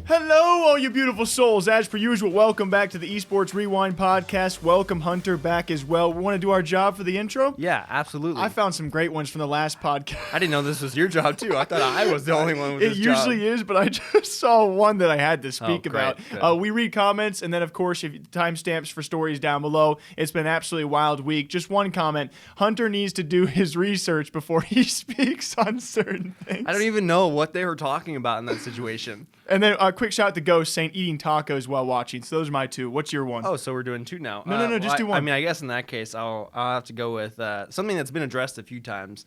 Hello, all you beautiful souls. As per usual, welcome back to the Esports Rewind podcast. Welcome, Hunter, back as well. We want to do our job for the intro? Yeah, absolutely. I found some great ones from the last podcast. I didn't know this was your job, too. I thought I was the only one with this job. It usually is, but I just saw one that I had to speak about. Good. We read comments, and then, of course, if timestamps for stories down below. It's been an absolutely wild week. Just one comment. Hunter needs to do his research before he speaks on certain things. I don't even know what they were talking about in that situation. And then a quick shout out to Ghost saying eating tacos while watching. So those are my two. What's your one? Oh, so we're doing two now. No, just do one. I mean, I guess in that case, I'll have to go with something that's been addressed a few times.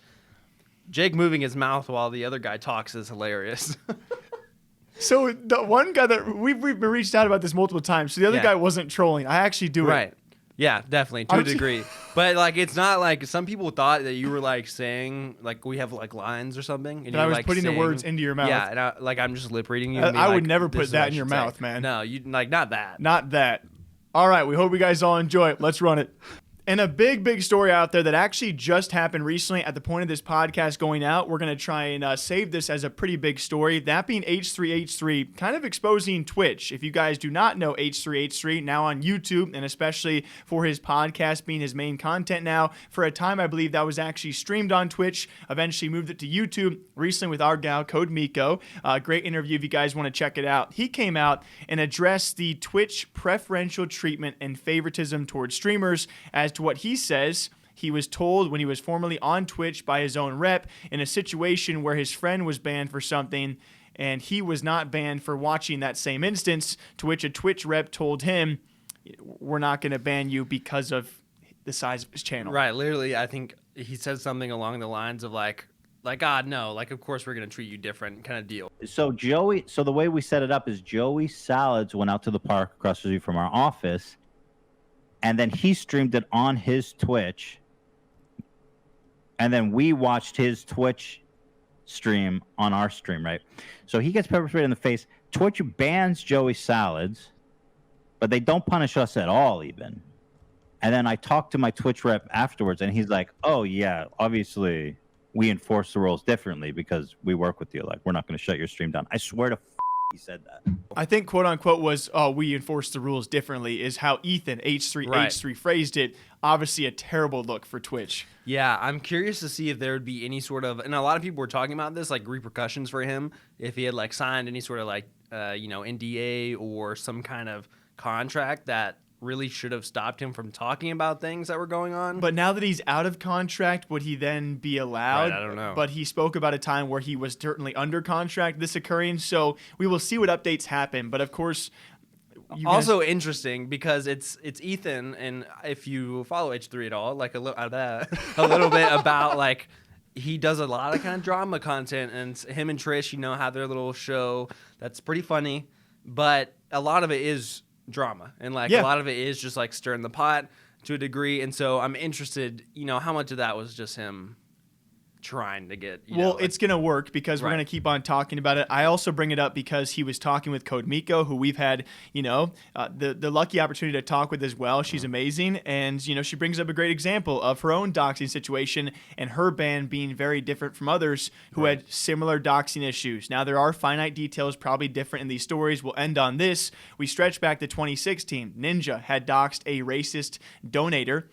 Jake moving his mouth while the other guy talks is hilarious. So the one guy that we've been reached out about this multiple times. So the other guy wasn't trolling. I actually do it. Right. Yeah, definitely, to a degree. But, like, it's not like some people thought that you were, like, saying, like, we have, like, lines or something. And I was like, putting saying, the words into your mouth. Yeah, and I'm just lip reading you. I would never put that in your mouth, man. No, not that. Not that. All right, we hope you guys all enjoy it. Let's run it. And a big story out there that actually just happened recently at the point of this podcast going out. We're going to try and save this as a pretty big story. That being H3H3 kind of exposing Twitch. If you guys do not know H3H3, now on YouTube, and especially for his podcast being his main content now. For a time, I believe that was actually streamed on Twitch. Eventually moved it to YouTube recently with our gal, Code Miko. Great interview if you guys want to check it out. He came out and addressed the Twitch preferential treatment and favoritism towards streamers as to what he says he was told when he was formerly on Twitch by his own rep in a situation where his friend was banned for something and he was not banned for watching that same instance, to which a Twitch rep told him, we're not going to ban you because of the size of his channel. Right, literally, I think he said something along the lines of like, God, no, like, of course we're going to treat you different kind of deal. So the way we set it up is Joey Salads went out to the park across the street from our office, and then he streamed it on his Twitch, and then we watched his Twitch stream on our stream, right? So he gets pepper sprayed in the face. Twitch bans Joey Salads, but they don't punish us at all even. And then I talked to my Twitch rep afterwards, and he's like, oh, yeah, obviously we enforce the rules differently because we work with you. Like, we're not going to shut your stream down. I swear to he said that. I think quote unquote was, oh, we enforce the rules differently is how Ethan H3H3 phrased it. Obviously a terrible look for Twitch. Yeah, I'm curious to see if there would be any sort of, and a lot of people were talking about this, like repercussions for him if he had like signed any sort of like, NDA or some kind of contract that really should have stopped him from talking about things that were going on. But now that he's out of contract, would he then be allowed? Right, I don't know. But he spoke about a time where he was certainly under contract, this occurring. So we will see what updates happen. But of course, also interesting because it's Ethan, and if you follow H3 at all, like a little bit about like he does a lot of kind of drama content, and him and Trish, have their little show that's pretty funny, but a lot of it is drama, and like a lot of it is just like stirring the pot to a degree. And so I'm interested, how much of that was just him trying to get it's gonna work because we're gonna keep on talking about it. I also bring it up because he was talking with Code Miko, who we've had the lucky opportunity to talk with as well. She's amazing, and she brings up a great example of her own doxing situation and her ban being very different from others who had similar doxing issues. Now there are finite details probably different in these stories. We'll end on this. We stretch back to 2016. Ninja had doxed a racist donator,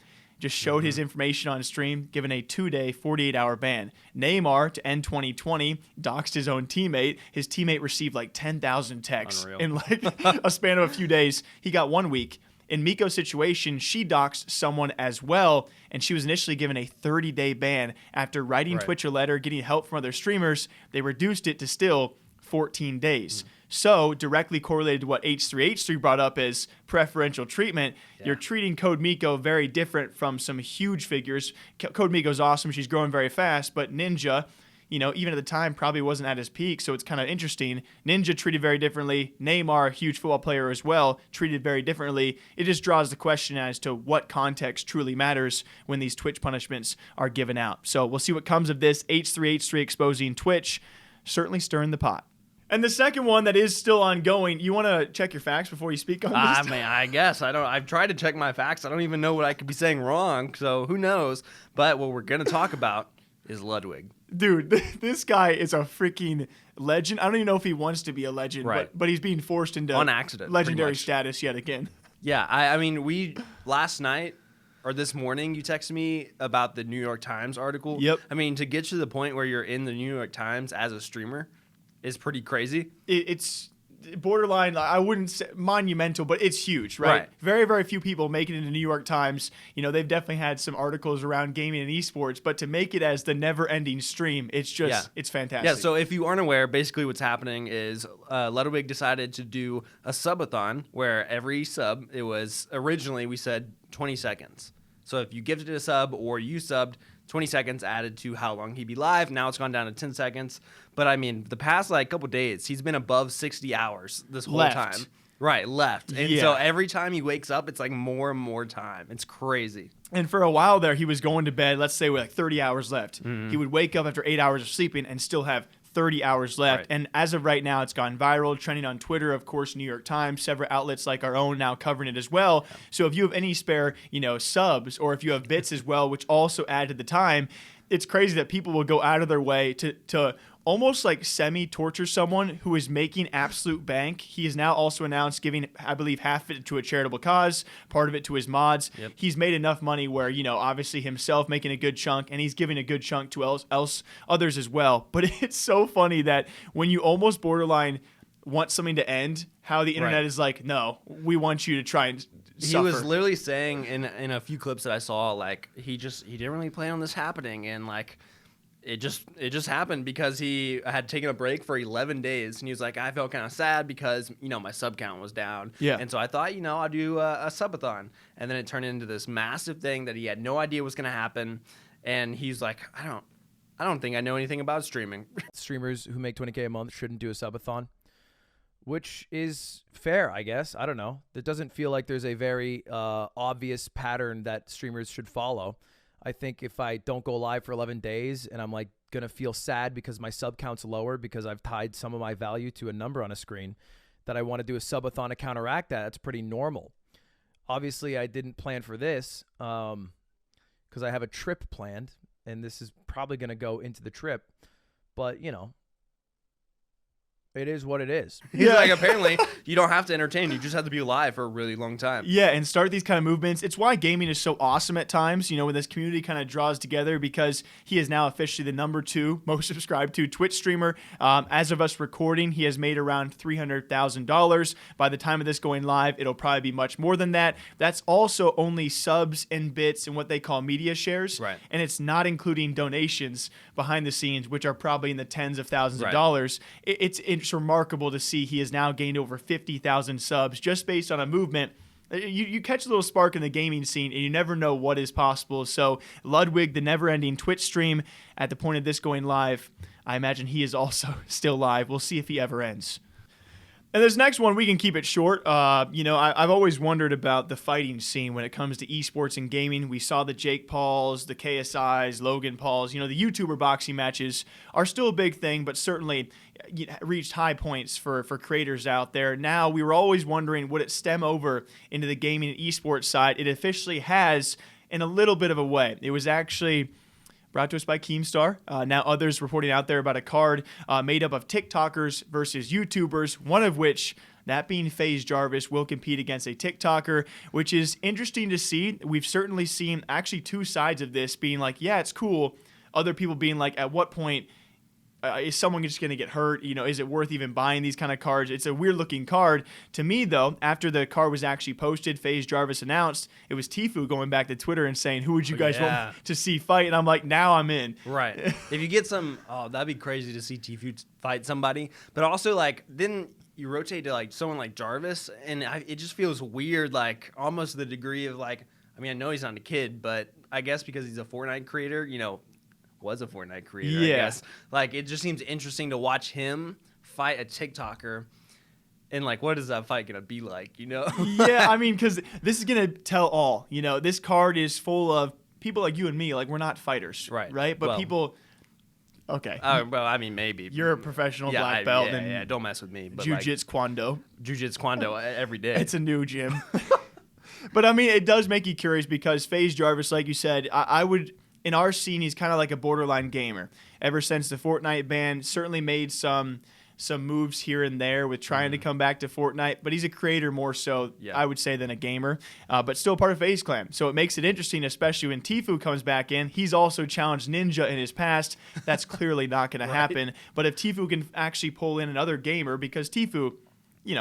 just showed his information on stream, given a 2-day, 48-hour ban. Neymar, to end 2020, doxed his own teammate. His teammate received like 10,000 texts in like a span of a few days. He got 1 week. In Miko's situation, she doxed someone as well, and she was initially given a 30-day ban. After writing Twitch a letter, getting help from other streamers, they reduced it to still 14 days. So, directly correlated to what H3H3 brought up as preferential treatment, you're treating Code Miko very different from some huge figures. Code Miko's awesome. She's growing very fast. But Ninja, even at the time, probably wasn't at his peak. So, it's kind of interesting. Ninja treated very differently. Neymar, a huge football player as well, treated very differently. It just draws the question as to what context truly matters when these Twitch punishments are given out. So, we'll see what comes of this. H3H3 exposing Twitch, certainly stirring the pot. And the second one that is still ongoing, you want to check your facts before you speak on this? I mean, I guess. I've tried to check my facts. I don't even know what I could be saying wrong, so who knows. But what we're going to talk about is Ludwig. Dude, this guy is a freaking legend. I don't even know if he wants to be a legend, Right. but he's being forced into On accident, legendary pretty much. status yet again. Yeah, I mean, we last night or this morning, you texted me about the New York Times article. Yep. I mean, to get to the point where you're in the New York Times as a streamer is pretty crazy. It's borderline, I wouldn't say monumental, but it's huge, right? Right. Very, very few people make it into New York Times. You know, they've definitely had some articles around gaming and esports, but to make it as the never-ending stream, it's just, it's fantastic. Yeah, so if you aren't aware, basically what's happening is Ludwig decided to do a subathon where every sub, it was originally, we said 20 seconds. So if you gifted a sub or you subbed, 20 seconds added to how long he'd be live. Now it's gone down to 10 seconds. But I mean, the past couple days, he's been above 60 hours this whole Left. time. Right, left. And Yeah. so every time he wakes up, it's like more and more time. It's crazy. And for a while there, he was going to bed, let's say with like 30 hours left. Mm-hmm. He would wake up after 8 hours of sleeping and still have 30 hours left. Right. And as of right now, it's gone viral, trending on Twitter, of course, New York Times, several outlets like our own now covering it as well. So if you have any spare, subs, or if you have bits as well, which also add to the time, it's crazy that people will go out of their way to almost like semi-torture someone who is making absolute bank. He has now also announced giving, I believe, half of it to a charitable cause, part of it to his mods. Yep. He's made enough money where, obviously himself making a good chunk, and he's giving a good chunk to others as well. But it's so funny that when you almost borderline want something to end, how the internet Right. is like, no, we want you to try and He suffer. was literally saying in a few clips that I saw, like he didn't really plan on this happening, and like it just happened because he had taken a break for 11 days, and he was like, I felt kind of sad because my sub count was down, Yeah. and so I thought I'll do a subathon, and then it turned into this massive thing that he had no idea was gonna happen, and he's like, I don't think I know anything about streaming. Streamers who make 20K a month shouldn't do a subathon, which is fair, I guess. I don't know. It doesn't feel like there's a very obvious pattern that streamers should follow. I think if I don't go live for 11 days and I'm like going to feel sad because my sub count's lower because I've tied some of my value to a number on a screen, that I want to do a subathon to counteract that, that's pretty normal. Obviously, I didn't plan for this because I have a trip planned, and this is probably going to go into the trip. But, it is what it is. He's like, apparently you don't have to entertain, you just have to be alive for a really long time. Yeah, and start these kind of movements. It's why gaming is so awesome at times, when this community kind of draws together, because he is now officially the number 2 most subscribed to Twitch streamer. As of us recording, he has made around $300,000. By the time of this going live, it'll probably be much more than that. That's also only subs and bits and what they call media shares. Right. And it's not including donations behind the scenes, which are probably in the tens of thousands of Right. dollars. It's remarkable to see he has now gained over 50,000 subs just based on a movement. You catch a little spark in the gaming scene, and you never know what is possible. So Ludwig, the never-ending Twitch stream, at the point of this going live, I imagine he is also still live. We'll see if he ever ends. And this next one, we can keep it short. I've always wondered about the fighting scene when it comes to esports and gaming. We saw the Jake Pauls, the KSIs, Logan Pauls. The YouTuber boxing matches are still a big thing, but certainly reached high points for creators out there. Now, we were always wondering, would it stem over into the gaming and esports side? It officially has in a little bit of a way. It was actually brought to us by Keemstar. Now others reporting out there about a card made up of TikTokers versus YouTubers, one of which, that being FaZe Jarvisss, will compete against a TikToker, which is interesting to see. We've certainly seen actually 2 sides of this being like, yeah, it's cool. Other people being like, at what point is someone just going to get hurt? Is it worth even buying these kind of cards? It's a weird looking card. To me, though, after the card was actually posted, FaZe Jarvisss announced, it was Tfue going back to Twitter and saying, who would you guys want to see fight? And I'm like, now I'm in. Right. If you get that'd be crazy to see Tfue fight somebody. But also, then you rotate to someone like Jarvisss, and it just feels weird, almost to the degree of I know he's not a kid, but I guess because he's a Fortnite creator, was a Fortnite creator, I guess. It just seems interesting to watch him fight a TikToker, and what is that fight gonna be like? Yeah, because this is gonna tell all. This card is full of people like you and me. We're not fighters, right? But people. Okay. Maybe You're a professional black belt. Yeah, don't mess with me. But Jiu-Jitsu Kwando. Jiu-Jitsu Kwando every day. It's a new gym. But it does make you curious because FaZe Jarvisss, like you said, I would in our scene, he's kind of like a borderline gamer. Ever since the Fortnite ban, certainly made some moves here and there with trying to come back to Fortnite, but he's a creator more so, I would say, than a gamer, but still part of FaZe Clan. So it makes it interesting, especially when Tfue comes back in. He's also challenged Ninja in his past. That's clearly not going to happen. But if Tfue can actually pull in another gamer, because Tfue,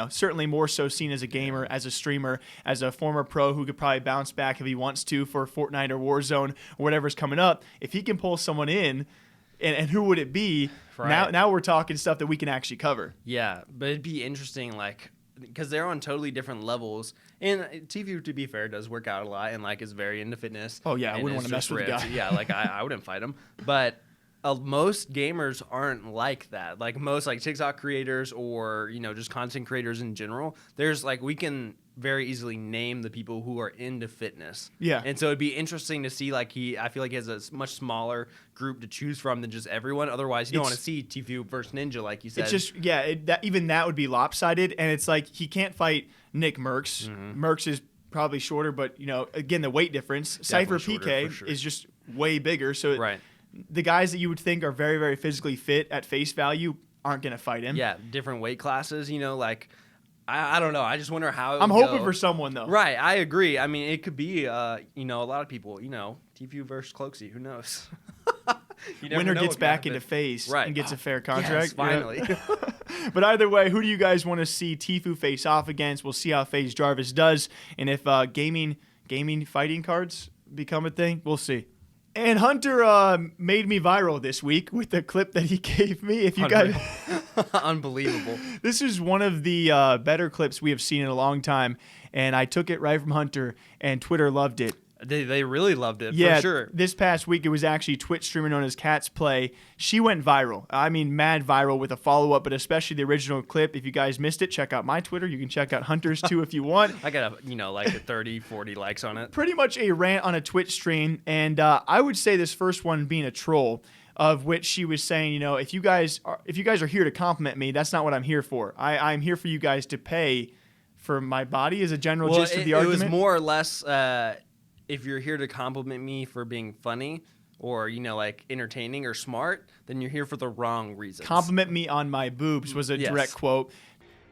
certainly more so seen as a gamer, as a streamer, as a former pro who could probably bounce back if he wants to for Fortnite or Warzone or whatever's coming up. If he can pull someone in, and who would it be? Right. Now we're talking stuff that we can actually cover. Yeah, but it'd be interesting, because they're on totally different levels. And Tfue, to be fair, does work out a lot and is very into fitness. Oh yeah, I wouldn't want to mess with the guy. Yeah, I wouldn't fight him. But most gamers aren't like that. Most TikTok creators or just content creators in general. There's we can very easily name the people who are into fitness. Yeah. And so it'd be interesting to see I feel like he has a much smaller group to choose from than just everyone. Otherwise, you don't want to see Tfue versus Ninja, like you said. It's just even that would be lopsided, and it's he can't fight Nick Merckx. Merckx is probably shorter, but again the weight difference. Cypher PK is just way bigger. So the guys that you would think are very, very physically fit at face value aren't going to fight him. Yeah, different weight classes, I don't know. I just wonder how I'm hoping for someone, though. Right, I agree. I mean, it could be, a lot of people, Tfue versus Cloaksy. Who knows? Winner gets back into FaZe and gets a fair contract. Yes, finally. But either way, who do you guys want to see Tfue face off against? We'll see how FaZe Jarvisss does. And if gaming fighting cards become a thing, we'll see. And Hunter made me viral this week with the clip that he gave me. If you guys, unbelievable. This is one of the better clips we have seen in a long time, and I took it right from Hunter, and Twitter loved it. They really loved it, for sure. This past week, it was actually Twitch streamer known as KatsPlay. She went viral. I mean, mad viral with a follow-up, but especially the original clip. If you guys missed it, check out my Twitter. You can check out Hunter's too if you want. I got a 30, 40 likes on it. Pretty much a rant on a Twitch stream, and I would say this first one being a troll, of which she was saying, if you guys are here to compliment me, that's not what I'm here for. I'm here for you guys to pay for my body is a general gist of the argument. It was more or less... if you're here to compliment me for being funny or, entertaining or smart, then you're here for the wrong reasons. Compliment me on my boobs was a direct quote.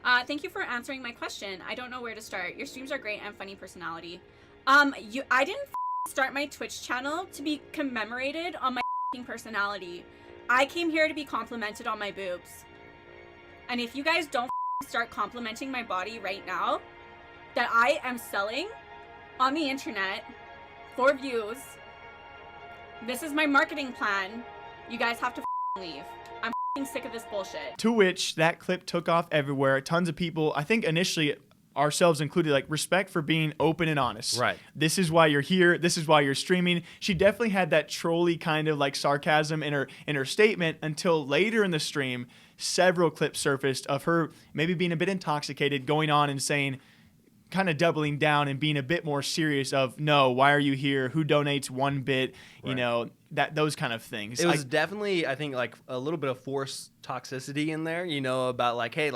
Thank you for answering my question. I don't know where to start. Your streams are great and funny personality. I didn't start my Twitch channel to be commemorated on my personality. I came here to be complimented on my boobs. And if you guys don't start complimenting my body right now, that I am selling on the internet for views, this is my marketing plan. You guys have to leave. I'm sick of this bullshit. To which that clip took off everywhere. Tons of people, I think initially ourselves included, respect for being open and honest. Right. This is why you're here. This is why you're streaming. She definitely had that trolly kind of sarcasm in her statement until later in the stream, several clips surfaced of her maybe being a bit intoxicated, going on and saying, kind of doubling down and being a bit more serious of, no, why are you here? Who donates 1 bit? Those kind of things. It was definitely, I think, a little bit of forced toxicity in there, about hey,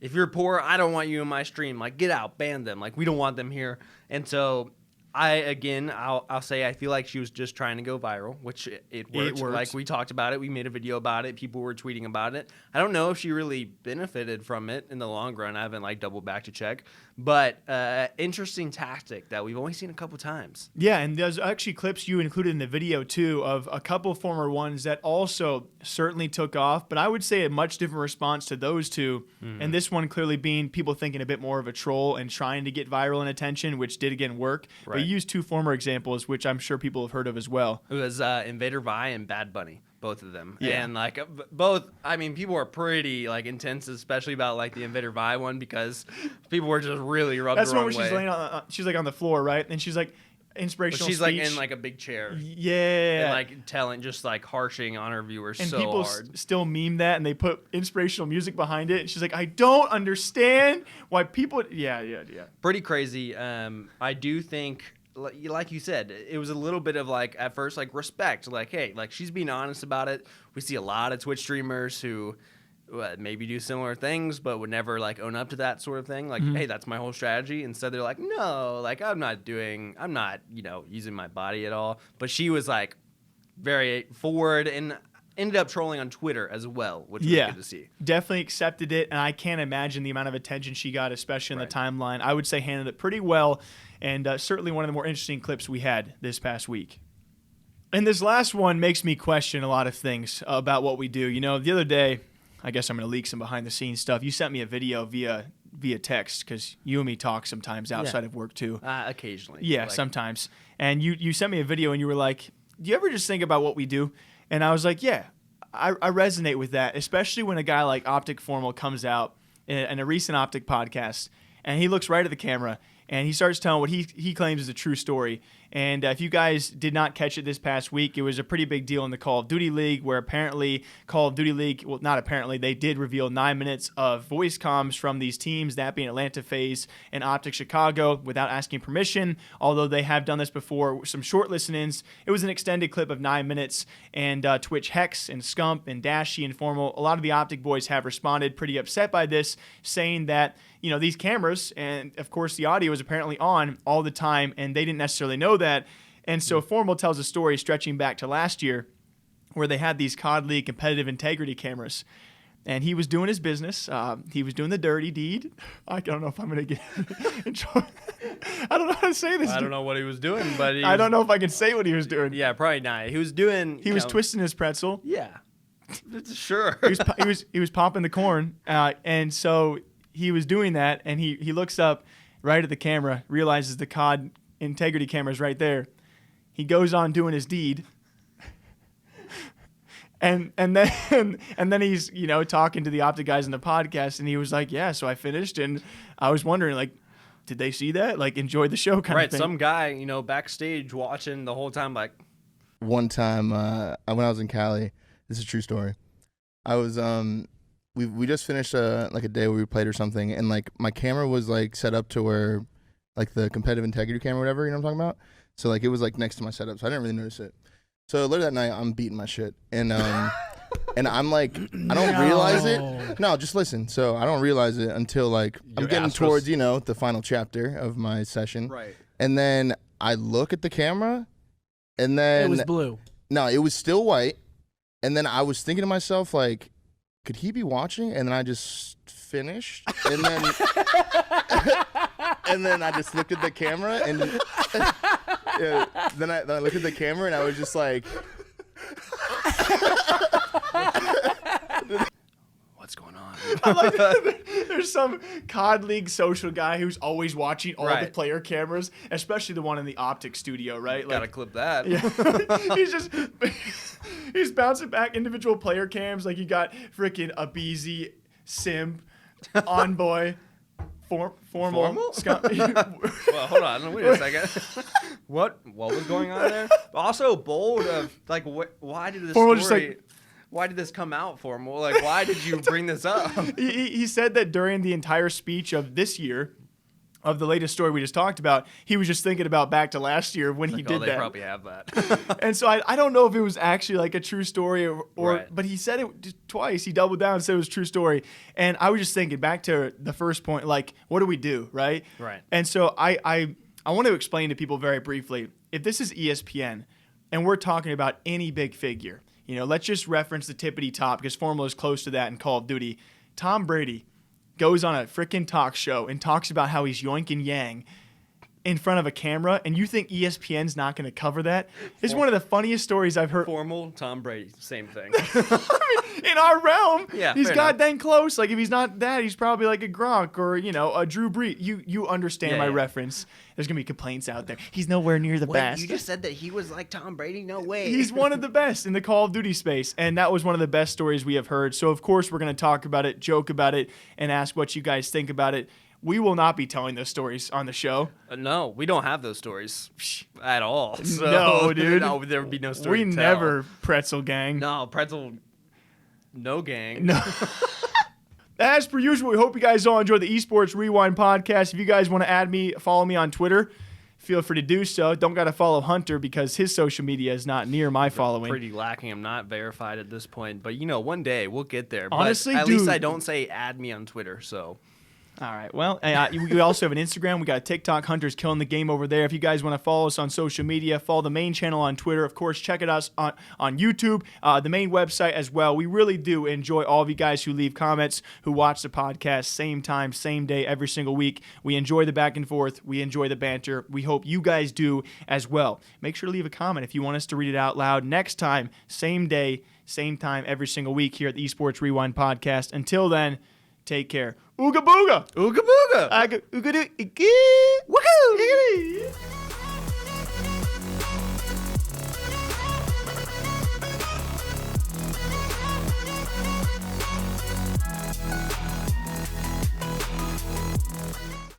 if you're poor, I don't want you in my stream. Get out, ban them. We don't want them here. And so I'll say I feel like she was just trying to go viral, which it worked. We talked about it. We made a video about it. People were tweeting about it. I don't know if she really benefited from it in the long run. I haven't doubled back to check. But interesting tactic that we've only seen a couple times. Yeah, and there's actually clips you included in the video too of a couple former ones that also certainly took off. But I would say a much different response to those two. Mm-hmm. And this one clearly being people thinking a bit more of a troll and trying to get viral and attention, which did again work. Right. But you used 2 former examples, which I'm sure people have heard of as well. It was Invader Vi and Bad Bunny. Both of them. Yeah. And both, I mean, people were pretty intense, especially about the Invader Vi one, because people were just really rubbed the wrong way. That's when she's laying on, she's on the floor, right? And she's inspirational she's speech. in a big chair. Yeah. And telling, just harshing on her viewers and so people hard. Still meme that, and they put inspirational music behind it. And she's I don't understand why people. Yeah. Pretty crazy. I do think, like you said, it was a little bit of at first respect. Hey, she's being honest about it. We see a lot of Twitch streamers who maybe do similar things, but would never own up to that sort of thing. Mm-hmm. Hey, that's my whole strategy. Instead, they're no, I'm not using my body at all. But she was very forward and ended up trolling on Twitter as well, which was good to see. Definitely accepted it, and I can't imagine the amount of attention she got, especially in the timeline. I would say handled it pretty well, and certainly one of the more interesting clips we had this past week. And this last one makes me question a lot of things about what we do. You know, the other day, I guess I'm going to leak some behind-the-scenes stuff. You sent me a video via text because you and me talk sometimes outside of work too. Occasionally. Yeah, sometimes. And you sent me a video and you were like, do you ever just think about what we do? And I was like, yeah, I resonate with that, especially when a guy like FormaL comes out in a recent Optic podcast and he looks right at the camera and he starts telling what he claims is a true story. And if you guys did not catch it this past week, it was a pretty big deal in the Call of Duty League where apparently Call of Duty League, well, not apparently, they did reveal 9 minutes of voice comms from these teams, that being Atlanta FaZe and Optic Chicago, without asking permission, although they have done this before, some short listen-ins. It was an extended clip of 9 minutes, and Twitch Hex and Scump and Dashy and FormaL, a lot of the Optic boys have responded pretty upset by this, saying that, you know, these cameras, and of course the audio is apparently on all the time, and they didn't necessarily know that. And so FormaL tells a story stretching back to last year where they had these COD League competitive integrity cameras. And he was doing his business. He was doing the dirty deed. I don't know if I'm going to get in trouble. I don't know how to say this. I don't know what he was doing, but I don't know if I can say what he was doing. Yeah, probably not. He was doing... He was twisting his pretzel. Yeah. Sure. He was popping the corn. And so he was doing that, and he looks up right at the camera, realizes the COD integrity camera is right there. He goes on doing his deed, and then he's, you know, talking to the Optic guys in the podcast, and he was like, "Yeah, so I finished, and I was wondering, like, did they see that? Like, enjoyed the show, kind of thing." Some guy, you know, backstage watching the whole time, like. One time, when I was in Cali, this is a true story. I was we just finished like a day where we played or something, and like my camera was like set up to where, like the competitive integrity camera, or whatever, you know what I'm talking about. So like it was like next to my setup, so I didn't really notice it. So later that night, I'm beating my shit, and and I'm like, I don't realize it. No, just listen. So I don't realize it until like I'm getting towards, you know, the final chapter of my session. Right. And then I look at the camera, and then it was blue. No, it was still white. And then I was thinking to myself, like, could he be watching? And then I just finished, and then and then I just looked at the camera, and then I looked at the camera, and I was just like, what's going on? I like that there's some COD League social guy who's always watching all the player cameras, especially the one in the Optic studio, right? Gotta clip that. Yeah. He's bouncing back individual player cams. Like you got freaking Abizi, Simp, Envoy, FormaL. Well, hold on. Wait a second. What was going on there? Also bold of like, why did this story... Why did this come out, FormaL? Like, why did you bring this up? He said that during the entire speech of this year, of the latest story we just talked about, he was just thinking about back to last year when he did that. They probably have that. And so I don't know if it was actually like a true story or but he said it just twice. He doubled down and said it was a true story. And I was just thinking back to the first point, like, what do we do, right? Right. And so I want to explain to people very briefly, if this is ESPN and we're talking about any big figure, you know, let's just reference the tippity top because FormaL is close to that in Call of Duty. Tom Brady goes on a freaking talk show and talks about how he's yoink and yang in front of a camera, and you think ESPN's not going to cover that? It's one of the funniest stories I've heard. FormaL, Tom Brady, same thing. I mean, in our realm, yeah, he's goddamn close. Like, if he's not that, he's probably like a Gronk or, you know, a Drew Brees. You understand my reference. There's going to be complaints out there. He's nowhere near the best. You just said that he was like Tom Brady? No way. He's one of the best in the Call of Duty space, and that was one of the best stories we have heard. So, of course, we're going to talk about it, joke about it, and ask what you guys think about it. We will not be telling those stories on the show. No, we don't have those stories at all. So, no, dude. No, there would be no story We to never pretzel gang. No, pretzel, no gang. No. As per usual, we hope you guys all enjoy the Esports Rewind podcast. If you guys want to add me, follow me on Twitter, feel free to do so. Don't got to follow Hunter because his social media is not near my following. Pretty lacking. I'm not verified at this point. But, you know, one day we'll get there. Honestly, but at dude, least I don't say add me on Twitter, so... All right. Well, we also have an Instagram. We got a TikTok. Hunter's killing the game over there. If you guys want to follow us on social media, follow the main channel on Twitter. Of course, check it out on YouTube, the main website as well. We really do enjoy all of you guys who leave comments, who watch the podcast, same time, same day, every single week. We enjoy the back and forth. We enjoy the banter. We hope you guys do as well. Make sure to leave a comment if you want us to read it out loud next time, same day, same time, every single week here at the Esports Rewind podcast. Until then, take care. Ooga booga. Ooga booga. Ooga doo. Woohoo.